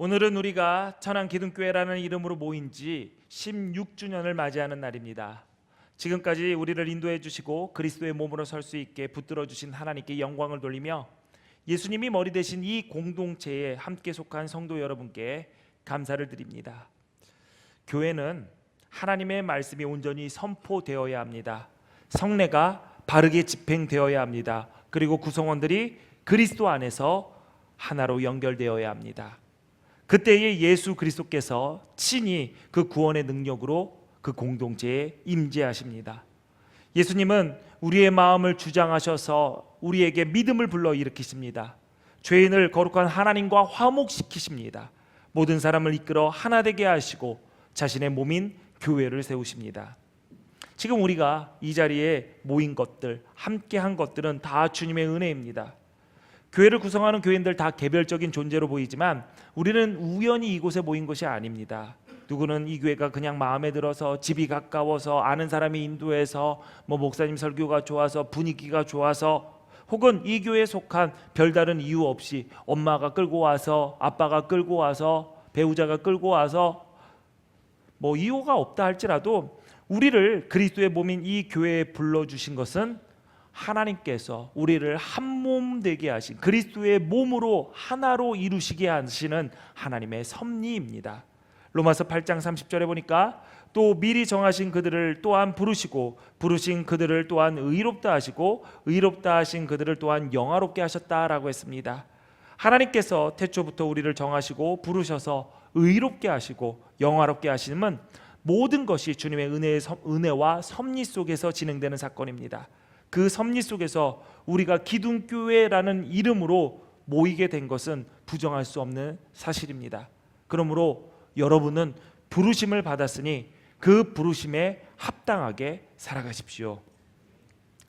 오늘은 우리가 천안기둥교회라는 이름으로 모인 지 16주년을 맞이하는 날입니다. 지금까지 우리를 인도해 주시고 그리스도의 몸으로 설 수 있게 붙들어 주신 하나님께 영광을 돌리며 예수님이 머리 되신 이 공동체에 함께 속한 성도 여러분께 감사를 드립니다. 교회는 하나님의 말씀이 온전히 선포되어야 합니다. 성례가 바르게 집행되어야 합니다. 그리고 구성원들이 그리스도 안에서 하나로 연결되어야 합니다. 그때에 예수 그리스도께서 친히 그 구원의 능력으로 그 공동체에 임재하십니다. 예수님은 우리의 마음을 주장하셔서 우리에게 믿음을 불러일으키십니다. 죄인을 거룩한 하나님과 화목시키십니다. 모든 사람을 이끌어 하나 되게 하시고 자신의 몸인 교회를 세우십니다. 지금 우리가 이 자리에 모인 것들, 함께한 것들은 다 주님의 은혜입니다. 교회를 구성하는 교인들 다 개별적인 존재로 보이지만 우리는 우연히 이곳에 모인 것이 아닙니다. 누구는 이 교회가 그냥 마음에 들어서, 집이 가까워서, 아는 사람이 인도해서, 목사님 설교가 좋아서, 분위기가 좋아서, 혹은 이 교회에 속한 별다른 이유 없이 엄마가 끌고 와서, 아빠가 끌고 와서, 배우자가 끌고 와서, 이유가 없다 할지라도 우리를 그리스도의 몸인 이 교회에 불러주신 것은 하나님께서 우리를 한 몸 되게 하신, 그리스도의 몸으로 하나로 이루시게 하시는 하나님의 섭리입니다. 로마서 8장 30절에 보니까 또 미리 정하신 그들을 또한 부르시고 부르신 그들을 또한 의롭다 하시고 의롭다 하신 그들을 또한 영화롭게 하셨다라고 했습니다. 하나님께서 태초부터 우리를 정하시고 부르셔서 의롭게 하시고 영화롭게 하시는 모든 것이 주님의 은혜와 섭리 속에서 진행되는 사건입니다. 그 섭리 속에서 우리가 기둥교회라는 이름으로 모이게 된 것은 부정할 수 없는 사실입니다. 그러므로 여러분은 부르심을 받았으니 그 부르심에 합당하게 살아가십시오.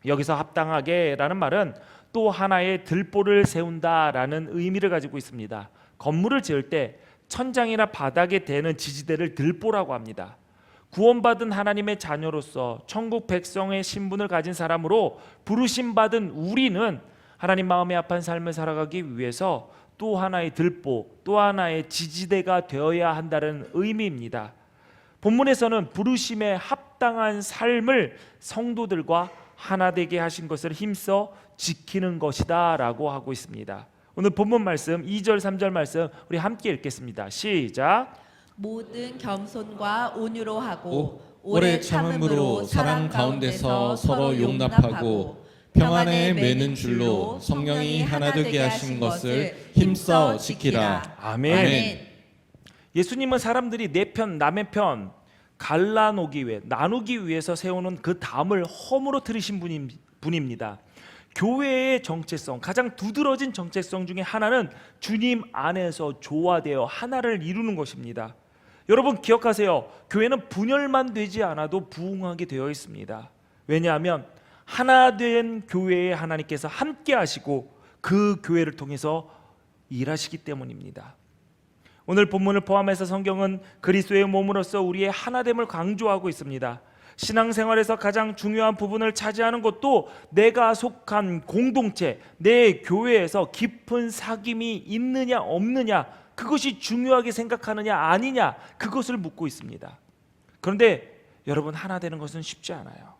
여기서 합당하게라는 말은 또 하나의 들보를 세운다라는 의미를 가지고 있습니다. 건물을 지을 때 천장이나 바닥에 대는 지지대를 들보라고 합니다. 구원받은 하나님의 자녀로서 천국 백성의 신분을 가진 사람으로 부르심받은 우리는 하나님 마음에 합한 삶을 살아가기 위해서 또 하나의 들보, 또 하나의 지지대가 되어야 한다는 의미입니다. 본문에서는 부르심에 합당한 삶을 성도들과 하나 되게 하신 것을 힘써 지키는 것이다 라고 하고 있습니다. 오늘 본문 말씀 2절 3절 말씀 우리 함께 읽겠습니다. 시작. 모든 겸손과 온유로 하고 오래 참음으로 사랑 가운데서 서로 용납하고 평안에 매는 줄로 성령이 하나 되게 하신 것을 힘써 지키라. 아멘. 예수님은 사람들이 내 편 남의 편 갈라놓기 위해, 나누기 위해서 세우는 그 담을 허물어뜨리신 분입니다. 교회의 정체성, 가장 두드러진 정체성 중에 하나는 주님 안에서 조화되어 하나를 이루는 것입니다. 여러분 기억하세요. 교회는 분열만 되지 않아도 부흥하게 되어 있습니다. 왜냐하면 하나 된 교회에 하나님께서 함께 하시고 그 교회를 통해서 일하시기 때문입니다. 오늘 본문을 포함해서 성경은 그리스도의 몸으로서 우리의 하나됨을 강조하고 있습니다. 신앙생활에서 가장 중요한 부분을 차지하는 것도 내가 속한 공동체, 내 교회에서 깊은 사귐이 있느냐 없느냐, 그것이 중요하게 생각하느냐 아니냐, 그것을 묻고 있습니다. 그런데 여러분, 하나 되는 것은 쉽지 않아요.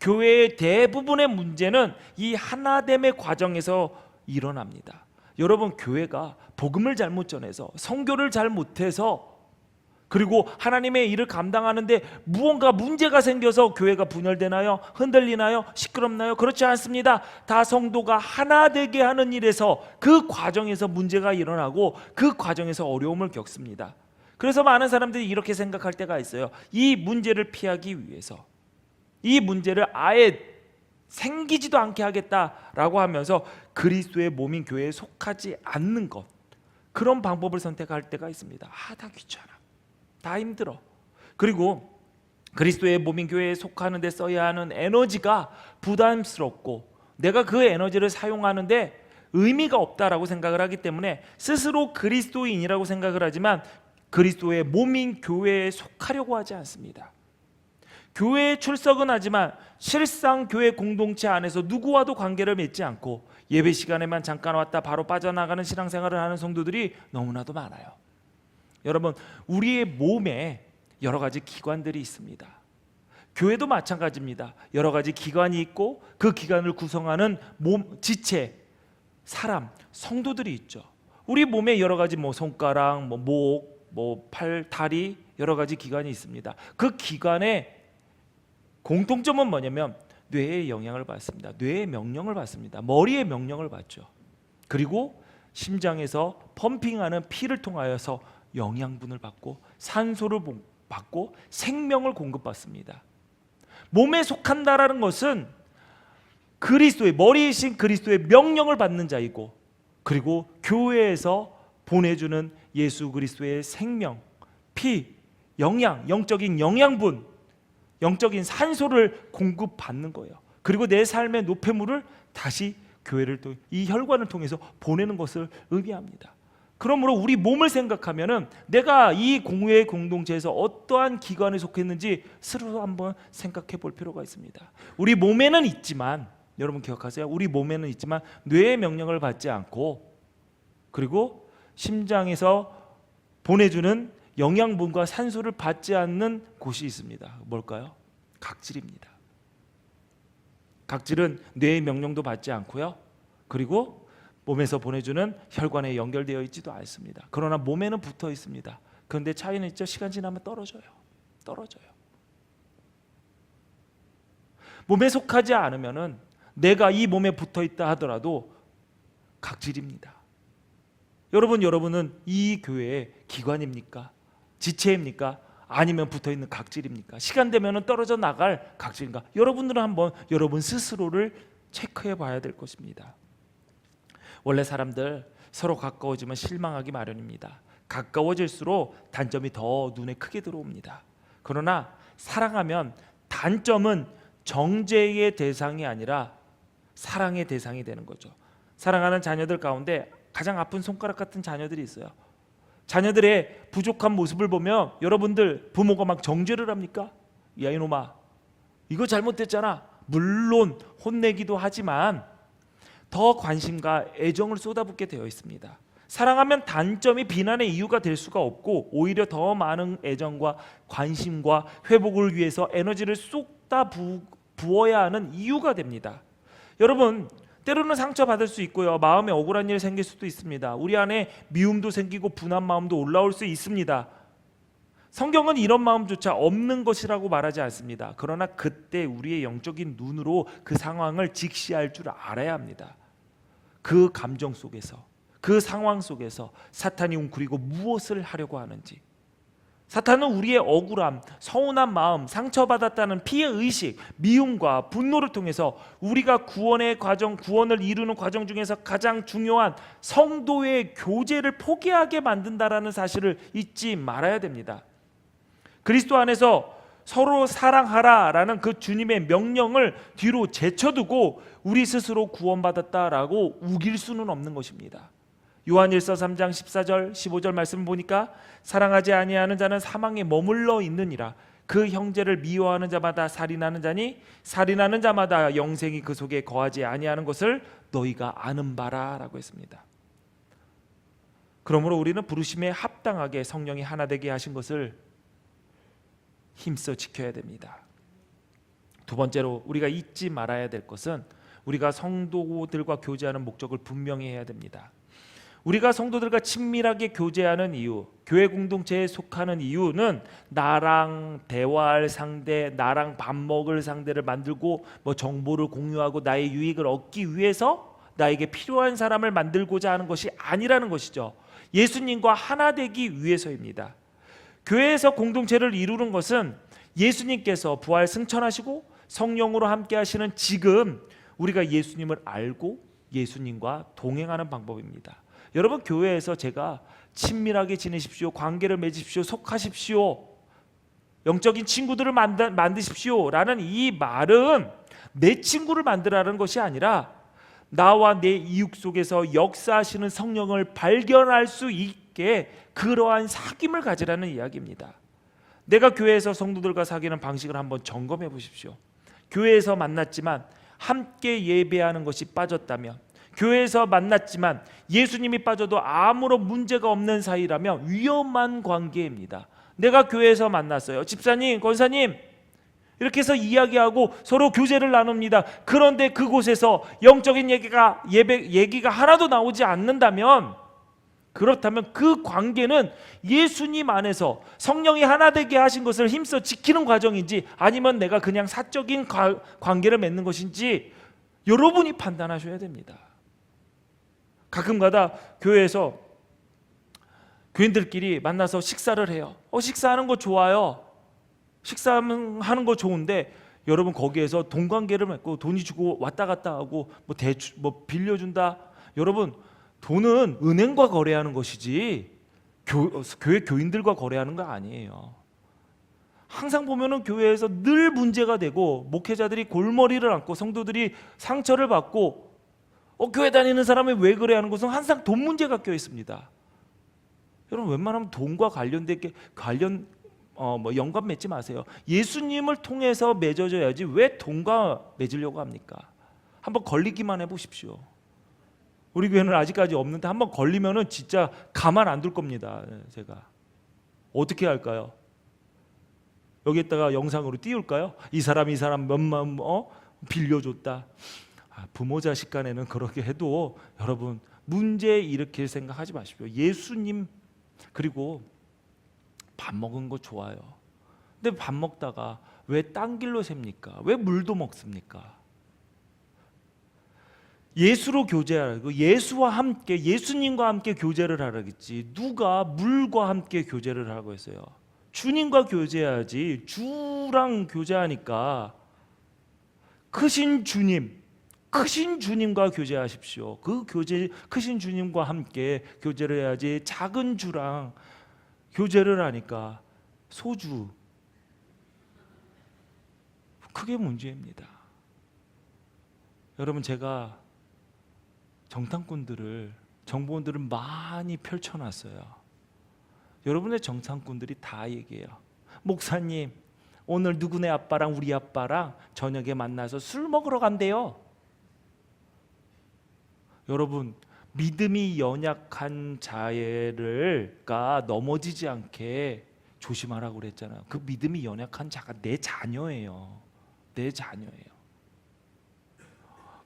교회의 대부분의 문제는 이 하나됨의 과정에서 일어납니다. 여러분, 교회가 복음을 잘못 전해서, 선교를 잘 못해서, 그리고 하나님의 일을 감당하는데 무언가 문제가 생겨서 교회가 분열되나요? 흔들리나요? 시끄럽나요? 그렇지 않습니다. 다 성도가 하나 되게 하는 일에서, 그 과정에서 문제가 일어나고 그 과정에서 어려움을 겪습니다. 그래서 많은 사람들이 이렇게 생각할 때가 있어요. 이 문제를 피하기 위해서, 이 문제를 아예 생기지도 않게 하겠다라고 하면서 그리스도의 몸인 교회에 속하지 않는 것, 그런 방법을 선택할 때가 있습니다. 다 귀찮아, 다 힘들어. 그리고 그리스도의 몸인 교회에 속하는 데 써야 하는 에너지가 부담스럽고 내가 그 에너지를 사용하는데 의미가 없다라고 생각을 하기 때문에 스스로 그리스도인이라고 생각을 하지만 그리스도의 몸인 교회에 속하려고 하지 않습니다. 교회에 출석은 하지만 실상 교회 공동체 안에서 누구와도 관계를 맺지 않고 예배 시간에만 잠깐 왔다 바로 빠져나가는 신앙생활을 하는 성도들이 너무나도 많아요. 여러분, 우리의 몸에 여러 가지 기관들이 있습니다. 교회도 마찬가지입니다. 여러 가지 기관이 있고 그 기관을 구성하는 몸, 지체, 사람, 성도들이 있죠. 우리 몸에 여러 가지 손가락, 목, 팔, 다리 여러 가지 기관이 있습니다. 그 기관의 공통점은 뭐냐면 뇌의 영향을 받습니다. 뇌의 명령을 받습니다. 머리의 명령을 받죠. 그리고 심장에서 펌핑하는 피를 통하여서 영양분을 받고 산소를 받고 생명을 공급받습니다. 몸에 속한다라는 것은 그리스도의 머리이신 그리스도의 명령을 받는 자이고, 그리고 교회에서 보내주는 예수 그리스도의 생명, 피, 영양, 영적인 영양분, 영적인 산소를 공급받는 거예요. 그리고 내 삶의 노폐물을 다시 교회를 또 이 혈관을 통해서 보내는 것을 의미합니다. 그러므로 우리 몸을 생각하면은 내가 이 공유의 공동체에서 어떠한 기관에 속했는지 스스로 한번 생각해 볼 필요가 있습니다. 우리 몸에는 있지만, 여러분 기억하세요. 우리 몸에는 있지만 뇌의 명령을 받지 않고, 그리고 심장에서 보내주는 영양분과 산소를 받지 않는 곳이 있습니다. 뭘까요? 각질입니다. 각질은 뇌의 명령도 받지 않고요. 그리고 몸에서 보내주는 혈관에 연결되어 있지도 않습니다. 그러나 몸에는 붙어 있습니다. 그런데 차이는 있죠. 시간 지나면 떨어져요. 몸에 속하지 않으면은 내가 이 몸에 붙어 있다 하더라도 각질입니다. 여러분은 이 교회의 기관입니까? 지체입니까? 아니면 붙어 있는 각질입니까? 시간 되면은 떨어져 나갈 각질인가? 여러분들은 한번 여러분 스스로를 체크해 봐야 될 것입니다. 원래 사람들 서로 가까워지면 실망하기 마련입니다. 가까워질수록 단점이 더 눈에 크게 들어옵니다. 그러나 사랑하면 단점은 정죄의 대상이 아니라 사랑의 대상이 되는 거죠. 사랑하는 자녀들 가운데 가장 아픈 손가락 같은 자녀들이 있어요. 자녀들의 부족한 모습을 보면 여러분들 부모가 막 정죄를 합니까? 야 이놈아, 이거 잘못됐잖아. 물론 혼내기도 하지만 더 관심과 애정을 쏟아붓게 되어 있습니다. 사랑하면 단점이 비난의 이유가 될 수가 없고, 오히려 더 많은 애정과 관심과 회복을 위해서 에너지를 쏟다 부어야 하는 이유가 됩니다. 여러분, 때로는 상처받을 수 있고요, 마음에 억울한 일이 생길 수도 있습니다. 우리 안에 미움도 생기고 분한 마음도 올라올 수 있습니다. 성경은 이런 마음조차 없는 것이라고 말하지 않습니다. 그러나 그때 우리의 영적인 눈으로 그 상황을 직시할 줄 알아야 합니다. 그 감정 속에서, 그 상황 속에서 사탄이 웅크리고 무엇을 하려고 하는지. 사탄은 우리의 억울함, 서운한 마음, 상처받았다는 피해의식, 미움과 분노를 통해서 우리가 구원의 과정, 구원을 이루는 과정 중에서 가장 중요한 성도의 교제를 포기하게 만든다라는 사실을 잊지 말아야 됩니다. 그리스도 안에서 서로 사랑하라라는 그 주님의 명령을 뒤로 제쳐두고 우리 스스로 구원받았다라고 우길 수는 없는 것입니다. 요한일서 3장 14절 15절 말씀을 보니까 사랑하지 아니하는 자는 사망에 머물러 있느니라. 그 형제를 미워하는 자마다 살인하는 자니 살인하는 자마다 영생이 그 속에 거하지 아니하는 것을 너희가 아는 바라라고 했습니다. 그러므로 우리는 부르심에 합당하게 성령이 하나 되게 하신 것을 힘써 지켜야 됩니다. 두 번째로 우리가 잊지 말아야 될 것은 우리가 성도들과 교제하는 목적을 분명히 해야 됩니다. 우리가 성도들과 친밀하게 교제하는 이유, 교회 공동체에 속하는 이유는 나랑 대화할 상대, 나랑 밥 먹을 상대를 만들고 정보를 공유하고 나의 유익을 얻기 위해서 나에게 필요한 사람을 만들고자 하는 것이 아니라는 것이죠. 예수님과 하나 되기 위해서입니다. 교회에서 공동체를 이루는 것은 예수님께서 부활 승천하시고 성령으로 함께 하시는 지금 우리가 예수님을 알고 예수님과 동행하는 방법입니다. 여러분, 교회에서 제가 친밀하게 지내십시오, 관계를 맺으십시오, 속하십시오, 영적인 친구들을 만드십시오 라는 이 말은 내 친구를 만들라는 것이 아니라 나와 내 이웃 속에서 역사하시는 성령을 발견할 수 있게 그러한 사귐을 가지라는 이야기입니다. 내가 교회에서 성도들과 사귀는 방식을 한번 점검해 보십시오. 교회에서 만났지만 함께 예배하는 것이 빠졌다면, 교회에서 만났지만 예수님이 빠져도 아무런 문제가 없는 사이라면 위험한 관계입니다. 내가 교회에서 만났어요. 집사님, 권사님 이렇게 해서 이야기하고 서로 교제를 나눕니다. 그런데 그곳에서 영적인 얘기가 하나도 나오지 않는다면, 그렇다면 그 관계는 예수님 안에서 성령이 하나 되게 하신 것을 힘써 지키는 과정인지 아니면 내가 그냥 사적인 관계를 맺는 것인지 여러분이 판단하셔야 됩니다. 가끔가다 교회에서 교인들끼리 만나서 식사를 해요. 식사하는 거 좋아요. 식사하는 거 좋은데 여러분 거기에서 돈 관계를 맺고 돈이 주고 왔다 갔다 하고 뭐 빌려준다. 여러분 돈은 은행과 거래하는 것이지 교회 교인들과 거래하는 거 아니에요. 항상 보면은 교회에서 늘 문제가 되고 목회자들이 골머리를 앓고 성도들이 상처를 받고 교회 다니는 사람이 왜 그래 하는 것은 항상 돈 문제가 껴 있습니다. 여러분 웬만하면 돈과 연관 맺지 마세요. 예수님을 통해서 맺어져야지 왜 돈과 맺으려고 합니까? 한번 걸리기만 해보십시오. 우리 교회는 아직까지 없는데 한번 걸리면은 진짜 가만 안 둘 겁니다. 제가 어떻게 할까요? 여기에다가 영상으로 띄울까요? 이 사람 몇만 빌려줬다. 부모 자식 간에는 그렇게 해도 여러분 문제 일으킬 생각하지 마십시오. 예수님. 그리고 밥 먹은 거 좋아요. 근데 밥 먹다가 왜 딴 길로 셉니까? 왜 물도 먹습니까? 예수로 교제하라고, 예수와 함께, 예수님과 함께 교제를 하라겠지 누가 물과 함께 교제를 하라고 했어요? 주님과 교제해야지. 주랑 교제하니까 크신 주님과 교제하십시오. 크신 주님과 함께 교제를 해야지. 작은 주랑 교제를 하니까 소주, 그게 문제입니다. 여러분 제가 정보원들을 많이 펼쳐놨어요. 여러분의 정탐꾼들이 다 얘기해요. 목사님 오늘 누구네 아빠랑 우리 아빠랑 저녁에 만나서 술 먹으러 간대요. 여러분 믿음이 연약한 자가 넘어지지 않게 조심하라고 그랬잖아요. 그 믿음이 연약한 자가 내 자녀예요. 내 자녀예요.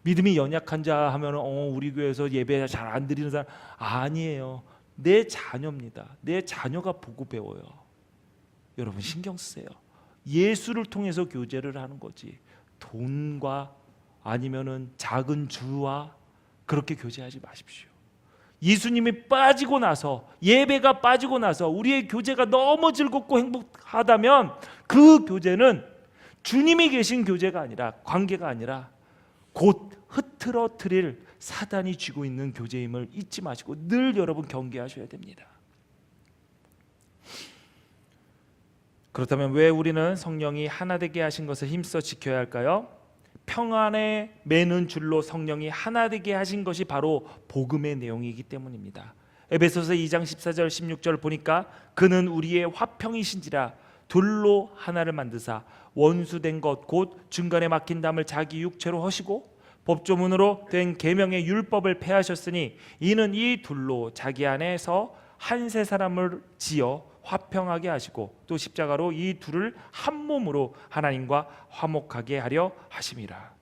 믿음이 연약한 자 하면 우리 교회에서 예배 잘 안 드리는 사람 아니에요. 내 자녀입니다. 내 자녀가 보고 배워요. 여러분 신경 쓰세요. 예수를 통해서 교제를 하는 거지 돈과 아니면은 작은 주와 그렇게 교제하지 마십시오. 예수님이 빠지고 나서, 예배가 빠지고 나서 우리의 교제가 너무 즐겁고 행복하다면 그 교제는 주님이 계신 교제가 아니라, 관계가 아니라 곧 흐트러뜨릴 사단이 쥐고 있는 교제임을 잊지 마시고 늘 여러분 경계하셔야 됩니다. 그렇다면 왜 우리는 성령이 하나 되게 하신 것을 힘써 지켜야 할까요? 평안에 매는 줄로 성령이 하나 되게 하신 것이 바로 복음의 내용이기 때문입니다. 에베소서 2장 14절 16절 보니까 그는 우리의 화평이신지라 둘로 하나를 만드사 원수된 것 곧 중간에 막힌 담을 자기 육체로 허시고 법조문으로 된 계명의 율법을 폐하셨으니 이는 이 둘로 자기 안에서 한 세 사람을 지어 화평하게 하시고 또 십자가로 이 둘을 한 몸으로 하나님과 화목하게 하려 하심이라.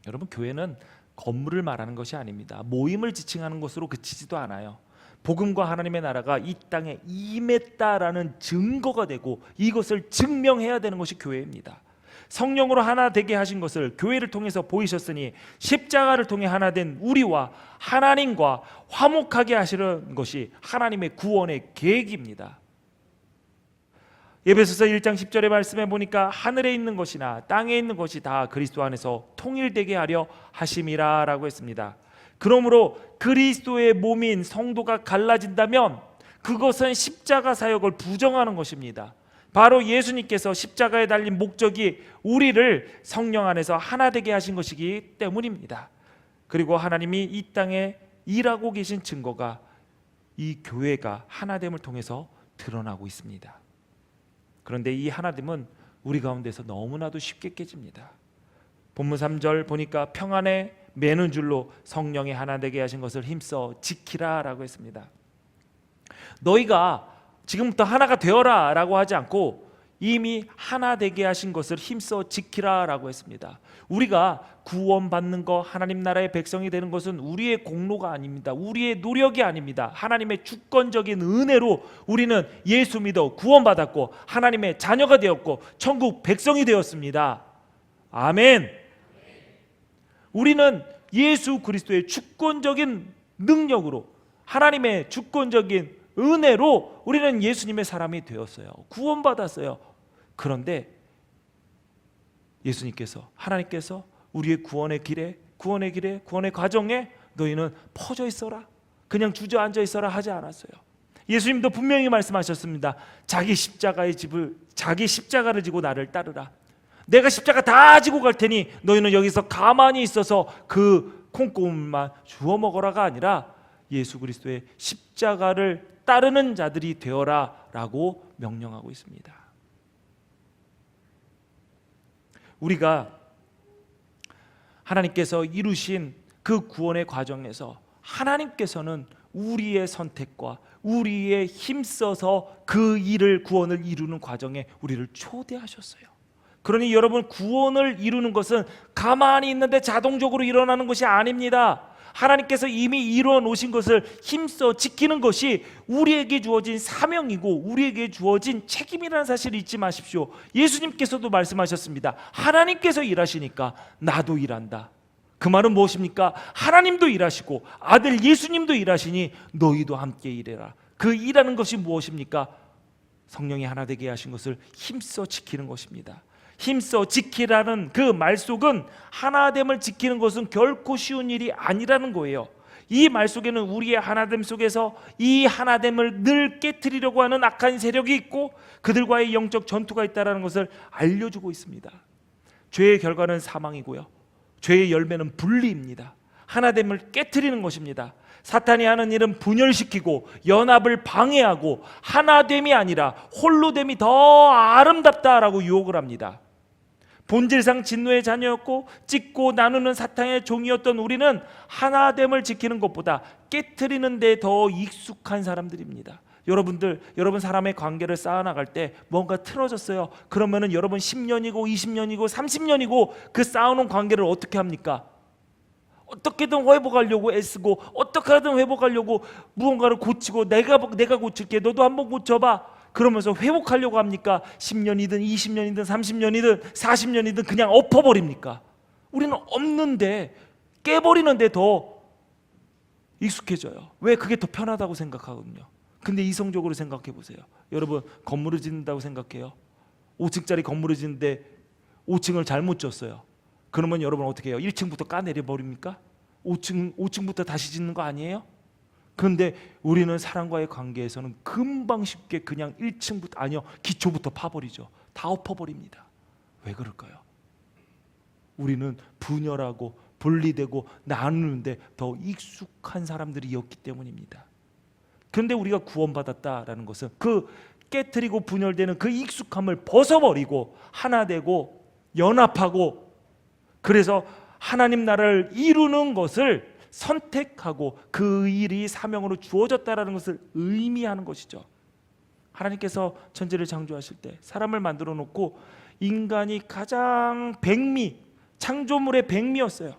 여러분 교회는 건물을 말하는 것이 아닙니다. 모임을 지칭하는 것으로 그치지도 않아요. 복음과 하나님의 나라가 이 땅에 임했다라는 증거가 되고 이것을 증명해야 되는 것이 교회입니다. 성령으로 하나 되게 하신 것을 교회를 통해서 보이셨으니 십자가를 통해 하나 된 우리와 하나님과 화목하게 하시는 것이 하나님의 구원의 계획입니다. 에베소서 1장 10절의 말씀에 보니까 하늘에 있는 것이나 땅에 있는 것이 다 그리스도 안에서 통일되게 하려 하심이라 라고 했습니다. 그러므로 그리스도의 몸인 성도가 갈라진다면 그것은 십자가 사역을 부정하는 것입니다. 바로 예수님께서 십자가에 달린 목적이 우리를 성령 안에서 하나 되게 하신 것이기 때문입니다. 그리고 하나님이 이 땅에 일하고 계신 증거가 이 교회가 하나됨을 통해서 드러나고 있습니다. 그런데 이 하나됨은 우리 가운데서 너무나도 쉽게 깨집니다. 본문 3절 보니까 평안에 매는 줄로 성령이 하나 되게 하신 것을 힘써 지키라라고 했습니다. 너희가 지금부터 하나가 되어라 라고 하지 않고 이미 하나 되게 하신 것을 힘써 지키라 라고 했습니다. 우리가 구원받는 것, 하나님 나라의 백성이 되는 것은 우리의 공로가 아닙니다. 우리의 노력이 아닙니다. 하나님의 주권적인 은혜로 우리는 예수 믿어 구원받았고 하나님의 자녀가 되었고 천국 백성이 되었습니다. 아멘. 우리는 예수 그리스도의 주권적인 능력으로, 하나님의 주권적인 은혜로 우리는 예수님의 사람이 되었어요. 구원받았어요. 그런데 예수님께서, 하나님께서 우리의 구원의 길에, 구원의 과정에 너희는 퍼져 있어라, 그냥 주저앉아 있어라 하지 않았어요. 예수님도 분명히 말씀하셨습니다. 자기 십자가를 지고 나를 따르라. 내가 십자가 다 지고 갈 테니 너희는 여기서 가만히 있어서 그 콩고물만 주워 먹어라가 아니라 예수 그리스도의 십자가를 따르는 자들이 되어라 라고 명령하고 있습니다. 우리가 하나님께서 이루신 그 구원의 과정에서 하나님께서는 우리의 선택과 우리의 힘써서 그 일을, 구원을 이루는 과정에 우리를 초대하셨어요. 그러니 여러분, 구원을 이루는 것은 가만히 있는데 자동적으로 일어나는 것이 아닙니다. 하나님께서 이미 이루어 놓으신 것을 힘써 지키는 것이 우리에게 주어진 사명이고 우리에게 주어진 책임이라는 사실을 잊지 마십시오. 예수님께서도 말씀하셨습니다. 하나님께서 일하시니까 나도 일한다. 그 말은 무엇입니까? 하나님도 일하시고 아들 예수님도 일하시니 너희도 함께 일해라. 그 일하는 것이 무엇입니까? 성령이 하나 되게 하신 것을 힘써 지키는 것입니다. 힘써 지키라는 그 말속은 하나됨을 지키는 것은 결코 쉬운 일이 아니라는 거예요. 이 말 속에는 우리의 하나됨 속에서 이 하나됨을 늘 깨트리려고 하는 악한 세력이 있고 그들과의 영적 전투가 있다는 것을 알려주고 있습니다. 죄의 결과는 사망이고요, 죄의 열매는 분리입니다. 하나됨을 깨트리는 것입니다. 사탄이 하는 일은 분열시키고 연합을 방해하고 하나됨이 아니라 홀로됨이 더 아름답다라고 유혹을 합니다. 본질상 진노의 자녀였고 찢고 나누는 사탄의 종이었던 우리는 하나됨을 지키는 것보다 깨트리는 데 더 익숙한 사람들입니다. 여러분 사람의 관계를 쌓아나갈 때 뭔가 틀어졌어요. 그러면은 여러분 10년이고 20년이고 30년이고 그 쌓아놓은 관계를 어떻게 합니까? 어떻게든 회복하려고 애쓰고 어떻게든 회복하려고 무언가를 고치고 내가 고칠게, 너도 한번 고쳐봐, 그러면서 회복하려고 합니까? 10년이든 20년이든 30년이든 40년이든 그냥 엎어버립니까? 우리는 없는데, 깨버리는데 더 익숙해져요. 왜? 그게 더 편하다고 생각하거든요. 근데 이성적으로 생각해 보세요. 여러분, 건물을 짓는다고 생각해요. 5층짜리 건물을 짓는데 5층을 잘못 졌어요. 그러면 여러분 어떻게 해요? 1층부터 까내려 버립니까? 5층부터 다시 짓는 거 아니에요? 그런데 우리는 사람과의 관계에서는 금방 쉽게 그냥 1층부터, 아니요, 기초부터 파버리죠. 다 엎어버립니다. 왜 그럴까요? 우리는 분열하고 분리되고 나누는데 더 익숙한 사람들이었기 때문입니다. 그런데 우리가 구원받았다라는 것은 그 깨트리고 분열되는 그 익숙함을 벗어버리고 하나 되고 연합하고, 그래서 하나님 나라를 이루는 것을 선택하고 그 일이 사명으로 주어졌다라는 것을 의미하는 것이죠. 하나님께서 천지를 창조하실 때 사람을 만들어 놓고 인간이 가장 창조물의 백미였어요.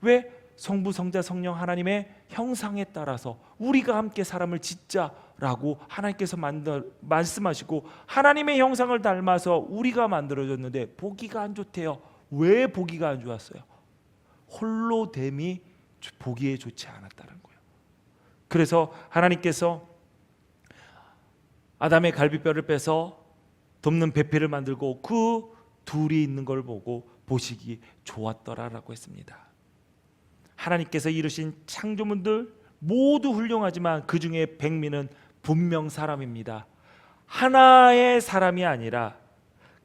왜? 성부, 성자, 성령 하나님의 형상에 따라서 우리가 함께 사람을 짓자라고 하나님께서 말씀하시고 하나님의 형상을 닮아서 우리가 만들어졌는데 보기가 안 좋대요. 왜 보기가 안 좋았어요? 홀로됨이 보기에 좋지 않았다는 거예요. 그래서 하나님께서 아담의 갈비뼈를 빼서 덮는 배필을 만들고 그 둘이 있는 걸 보고 보시기 좋았더라라고 했습니다. 하나님께서 이루신 창조물들 모두 훌륭하지만 그 중에 백미는 분명 사람입니다. 하나의 사람이 아니라,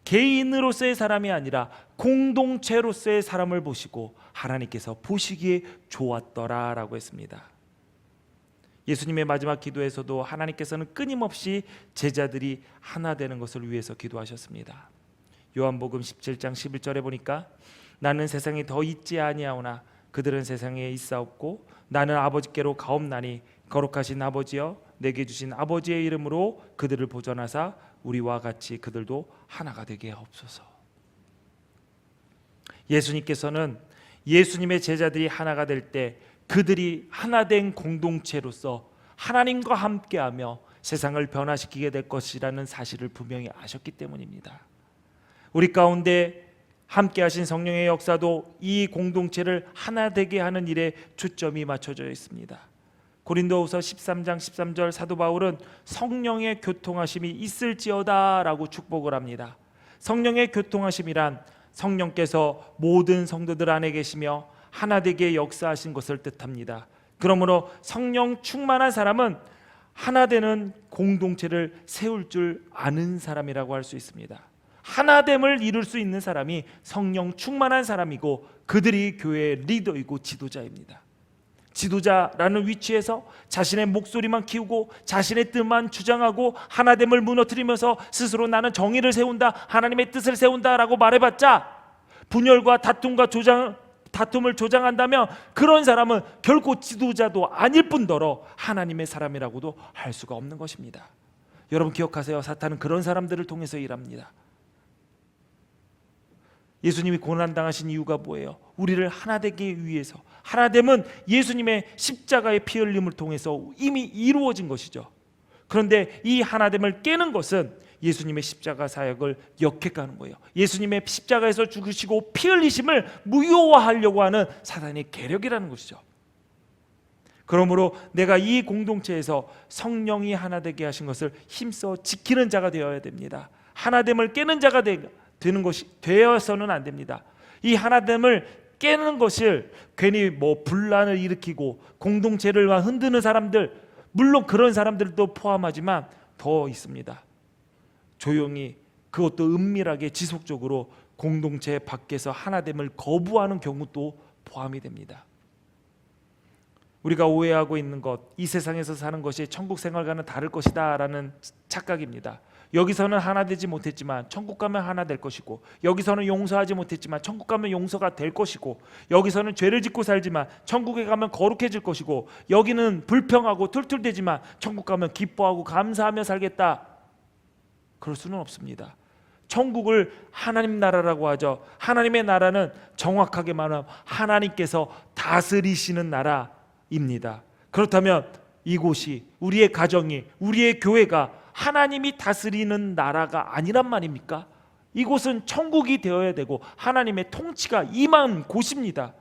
개인으로서의 사람이 아니라 공동체로서의 사람을 보시고 하나님께서 보시기에 좋았더라라고 했습니다. 예수님의 마지막 기도에서도 하나님께서는 끊임없이 제자들이 하나 되는 것을 위해서 기도하셨습니다. 요한복음 17장 11절에 보니까 나는 세상에 더 있지 아니하오나 그들은 세상에 있사옵고 나는 아버지께로 가옵나니 거룩하신 아버지여 내게 주신 아버지의 이름으로 그들을 보존하사 우리와 같이 그들도 하나가 되게 하옵소서. 예수님께서는 예수님의 제자들이 하나가 될 때 그들이 하나 된 공동체로서 하나님과 함께하며 세상을 변화시키게 될 것이라는 사실을 분명히 아셨기 때문입니다. 우리 가운데 함께하신 성령의 역사도 이 공동체를 하나 되게 하는 일에 초점이 맞춰져 있습니다. 고린도후서 13장 13절 사도 바울은 성령의 교통하심이 있을지어다 라고 축복을 합니다. 성령의 교통하심이란 성령께서 모든 성도들 안에 계시며 하나 되게 역사하신 것을 뜻합니다. 그러므로 성령 충만한 사람은 하나 되는 공동체를 세울 줄 아는 사람이라고 할 수 있습니다. 하나됨을 이룰 수 있는 사람이 성령 충만한 사람이고 그들이 교회의 리더이고 지도자입니다. 지도자라는 위치에서 자신의 목소리만 키우고 자신의 뜻만 주장하고 하나됨을 무너뜨리면서 스스로 나는 정의를 세운다, 하나님의 뜻을 세운다라고 말해봤자 분열과 다툼을 조장한다면 그런 사람은 결코 지도자도 아닐 뿐더러 하나님의 사람이라고도 할 수가 없는 것입니다. 여러분 기억하세요. 사탄은 그런 사람들을 통해서 일합니다. 예수님이 고난당하신 이유가 뭐예요? 우리를 하나 되기 위해서. 하나됨은 예수님의 십자가의 피 흘림을 통해서 이미 이루어진 것이죠. 그런데 이 하나됨을 깨는 것은 예수님의 십자가 사역을 역행하는 거예요. 예수님의 십자가에서 죽으시고 피 흘리심을 무효화하려고 하는 사단의 계략이라는 것이죠. 그러므로 내가 이 공동체에서 성령이 하나 되게 하신 것을 힘써 지키는 자가 되어야 됩니다. 하나됨을 깨는 자가 되는 것이 되어서는 안 됩니다. 이 하나됨을 깨는 것을 괜히 분란을 일으키고 공동체를 흔드는 사람들, 물론 그런 사람들도 포함하지만 더 있습니다. 조용히 그것도 은밀하게 지속적으로 공동체 밖에서 하나됨을 거부하는 경우도 포함이 됩니다. 우리가 오해하고 있는 것, 이 세상에서 사는 것이 천국 생활과는 다를 것이다 라는 착각입니다. 여기서는 하나 되지 못했지만 천국 가면 하나 될 것이고, 여기서는 용서하지 못했지만 천국 가면 용서가 될 것이고, 여기서는 죄를 짓고 살지만 천국에 가면 거룩해질 것이고, 여기는 불평하고 툴툴대지만 천국 가면 기뻐하고 감사하며 살겠다. 그럴 수는 없습니다. 천국을 하나님 나라라고 하죠. 하나님의 나라는 정확하게 말하면 하나님께서 다스리시는 나라입니다. 그렇다면 이곳이, 우리의 가정이, 우리의 교회가 하나님이 다스리는 나라가 아니란 말입니까? 이곳은 천국이 되어야 되고 하나님의 통치가 임한 곳입니다.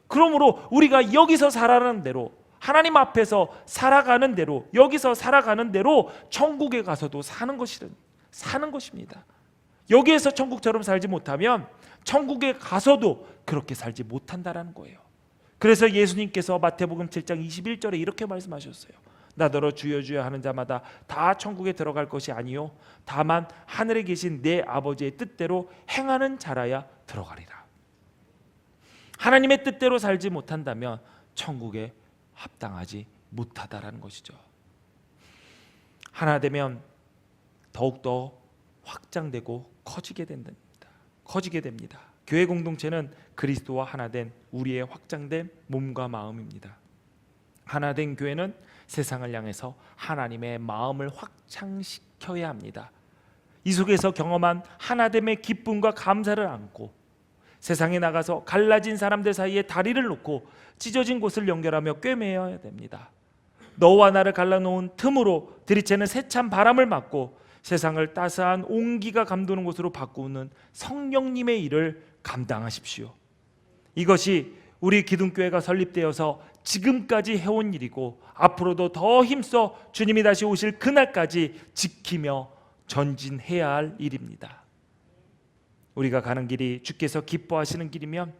그러므로 우리가 여기서 살아가는 대로, 하나님 앞에서 살아가는 대로, 여기서 살아가는 대로 천국에 가서도 사는 것입니다. 여기에서 천국처럼 살지 못하면 천국에 가서도 그렇게 살지 못한다라는 거예요. 그래서 예수님께서 마태복음 7장 21절에 이렇게 말씀하셨어요. 나더러 주여 주여 하는 자마다 다 천국에 들어갈 것이 아니요 다만 하늘에 계신 내 아버지의 뜻대로 행하는 자라야 들어가리라. 하나님의 뜻대로 살지 못한다면 천국에 합당하지 못하다라는 것이죠. 하나 되면 더욱더 확장되고 커지게 됩니다. 교회 공동체는 그리스도와 하나 된 우리의 확장된 몸과 마음입니다. 하나 된 교회는 세상을 향해서 하나님의 마음을 확장시켜야 합니다. 이 속에서 경험한 하나됨의 기쁨과 감사를 안고 세상에 나가서 갈라진 사람들 사이에 다리를 놓고 찢어진 곳을 연결하며 꿰매어야 됩니다. 너와 나를 갈라놓은 틈으로 들이채는 세찬 바람을 맞고 세상을 따스한 온기가 감도는 곳으로 바꾸는 성령님의 일을 감당하십시오. 이것이 우리 기둥교회가 설립되어서 지금까지 해온 일이고 앞으로도 더 힘써 주님이 다시 오실 그날까지 지키며 전진해야 할 일입니다. 우리가 가는 길이 주께서 기뻐하시는 길이면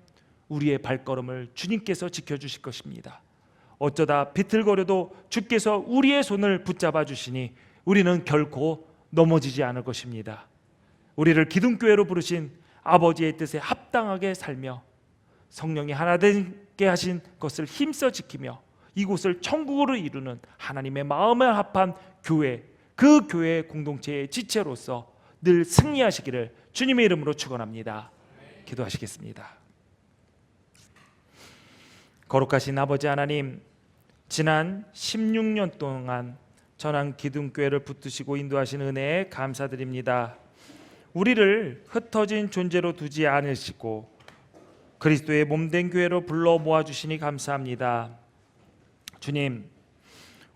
우리의 발걸음을 주님께서 지켜주실 것입니다. 어쩌다 비틀거려도 주께서 우리의 손을 붙잡아 주시니 우리는 결코 넘어지지 않을 것입니다. 우리를 기둥교회로 부르신 아버지의 뜻에 합당하게 살며 성령이 하나 되게 하신 것을 힘써 지키며 이곳을 천국으로 이루는 하나님의 마음에 합한 교회, 그 교회의 공동체의 지체로서 늘 승리하시기를 주님의 이름으로 축원합니다. 기도하시겠습니다. 거룩하신 아버지 하나님, 지난 16년 동안 전환기둥교회를 붙드시고 인도하신 은혜에 감사드립니다. 우리를 흩어진 존재로 두지 않으시고 그리스도의 몸된 교회로 불러 모아주시니 감사합니다. 주님,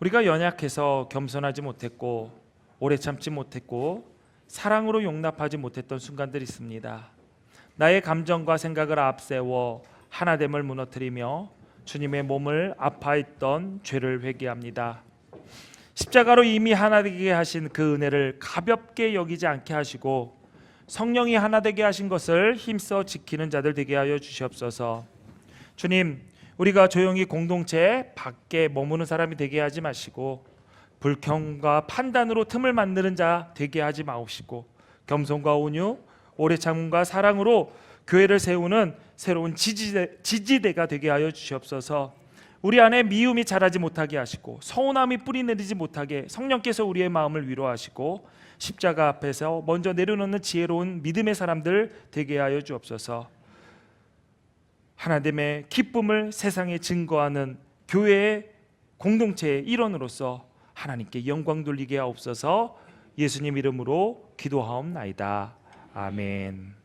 우리가 연약해서 겸손하지 못했고 오래 참지 못했고 사랑으로 용납하지 못했던 순간들이 있습니다. 나의 감정과 생각을 앞세워 하나됨을 무너뜨리며 주님의 몸을 아파했던 죄를 회개합니다. 십자가로 이미 하나 되게 하신 그 은혜를 가볍게 여기지 않게 하시고 성령이 하나 되게 하신 것을 힘써 지키는 자들 되게 하여 주시옵소서. 주님, 우리가 조용히 공동체 밖에 머무는 사람이 되게 하지 마시고 불평과 판단으로 틈을 만드는 자 되게 하지 마옵시고 겸손과 온유, 오래 참음과 사랑으로 교회를 세우는 새로운 지지대가 되게 하여 주시옵소서. 우리 안에 미움이 자라지 못하게 하시고 서운함이 뿌리 내리지 못하게 성령께서 우리의 마음을 위로하시고 십자가 앞에서 먼저 내려놓는 지혜로운 믿음의 사람들 되게 하여 주옵소서. 하나님의 기쁨을 세상에 증거하는 교회의 공동체의 일원으로서 하나님께 영광 돌리게 하옵소서. 예수님 이름으로 기도하옵나이다. 아멘.